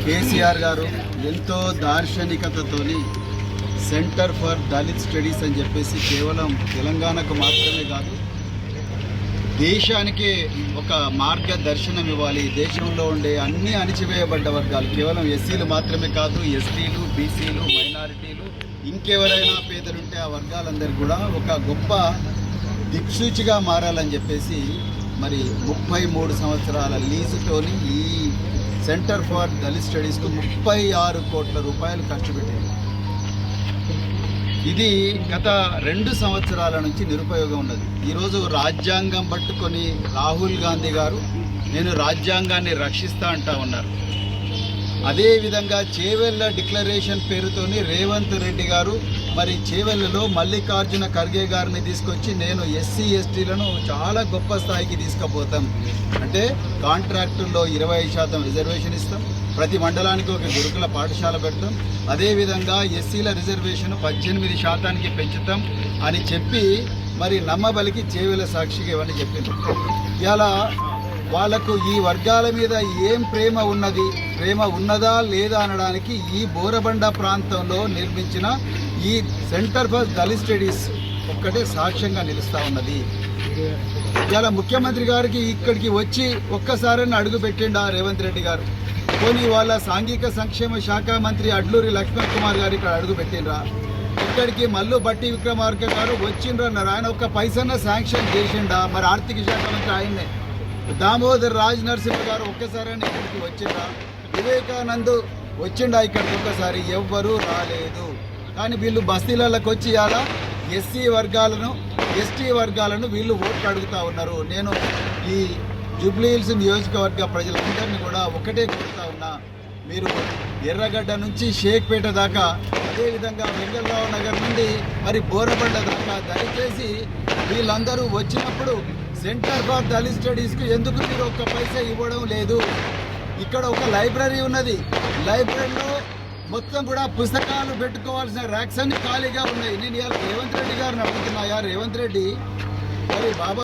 కేసీఆర్ గారు ఎంతో దార్శనికతతోని centre for Dalit studies అని చెప్పేసి కేవలం తెలంగాణకు మాత్రమే కాదు దేశానికే ఒక మార్గదర్శనం ఇవ్వాలి. దేశంలో ఉండే అన్ని అణిచివేయబడ్డ వర్గాలు కేవలం ఎస్సీలు మాత్రమే కాదు, ఎస్టీలు, బీసీలు, మైనారిటీలు, ఇంకెవరైనా పేదలుంటే ఆ వర్గాలందరూ కూడా ఒక గొప్ప దిక్సూచిగా మారాలని చెప్పేసి మరి 33 సంవత్సరాల లీజుతోని ఈ సెంటర్ ఫర్ దళిత్ స్టడీస్కు 36 కోట్ల రూపాయలు ఖర్చు పెట్టింది. ఇది గత 2 సంవత్సరాల నుంచి నిరుపయోగం ఉన్నది. ఈరోజు రాజ్యాంగం పట్టుకొని రాహుల్ గాంధీ గారు నేను రాజ్యాంగాన్ని రక్షిస్తా అంటా ఉన్నారు. అదేవిధంగా చేవెళ్ళ డిక్లరేషన్ పేరుతోని రేవంత్ రెడ్డి గారు మరి చేవెళ్ళలో మల్లికార్జున ఖర్గే గారిని తీసుకొచ్చి నేను ఎస్సీ ఎస్టీలను చాలా గొప్ప స్థాయికి తీసుకుపోతాం అంటే కాంట్రాక్టుల్లో 20% రిజర్వేషన్ ఇస్తాం, ప్రతి మండలానికి ఒక గురుకుల పాఠశాల పెడతాం, అదేవిధంగా ఎస్సీల రిజర్వేషన్ 18% పెంచుతాం అని చెప్పి మరి నమ్మబలికి చేవెళ్ళ సాక్షిగా ఇవన్నీ చెప్పింది. ఇలా వాళ్లకు ఈ వర్గాల మీద ఏం ప్రేమ ఉన్నదా లేదా అనడానికి ఈ బోరబండ ప్రాంతంలో నిర్మించిన ఈ సెంటర్ ఫర్ దళిత్ స్టడీస్ ఒక్కటే సాక్ష్యంగా నిలుస్తూ ఉన్నది. ఇలా ముఖ్యమంత్రి గారికి ఇక్కడికి వచ్చి ఒక్కసారి అడుగు పెట్టిండు రేవంత్ రెడ్డి గారు. పోనీ వాళ్ళ సాంఘిక సంక్షేమ శాఖ మంత్రి అడ్లూరి లక్ష్మణ్ కుమార్ గారు ఇక్కడ అడుగు పెట్టిండ్రా? ఇక్కడికి మల్లు బట్టి విక్రమార్క గారు వచ్చిండ్రన్నారు. ఆయన ఒక్క పైసన్న శాంక్షన్ చేసిండా? మరి ఆర్థిక శాఖ మంత్రి ఆయన్నే. దామోదర్ రాజ్ నరసింహ గారు ఒక్కసారి ఇక్కడికి వచ్చిండ్రా? వివేకానంద్ వచ్చిండా ఇక్కడికి? ఒక్కసారి ఎవ్వరూ రాలేదు. కానీ వీళ్ళు బస్తీలకు వచ్చి ఇలా ఎస్సీ వర్గాలను ఎస్టీ వర్గాలను వీళ్ళు ఓట్లు అడుగుతూ ఉన్నారు. నేను ఈ జూబ్లీహిల్స్ నియోజకవర్గ ప్రజలందరినీ కూడా ఒకటే కోరుతా ఉన్నా, మీరు ఎర్రగడ్డ నుంచి షేక్పేట దాకా, అదేవిధంగా వెంగళరావు నగర్ నుండి మరి బోరబండ దాకా దయచేసి వీళ్ళందరూ వచ్చినప్పుడు సెంటర్ ఫర్ దళిత్ స్టడీస్కి ఎందుకు మీరు ఒక్క పైసా ఇవ్వడం లేదు? ఇక్కడ ఒక లైబ్రరీ ఉన్నది. లైబ్రరీలో మొత్తం కూడా పుస్తకాలు పెట్టుకోవాల్సిన ర్యాక్స్ అన్ని ఖాళీగా ఉన్నాయి. నేను ఇవాళ రేవంత్ రెడ్డి గారిని అడుగుతున్నా, రేవంత్ రెడ్డి మరి బాబా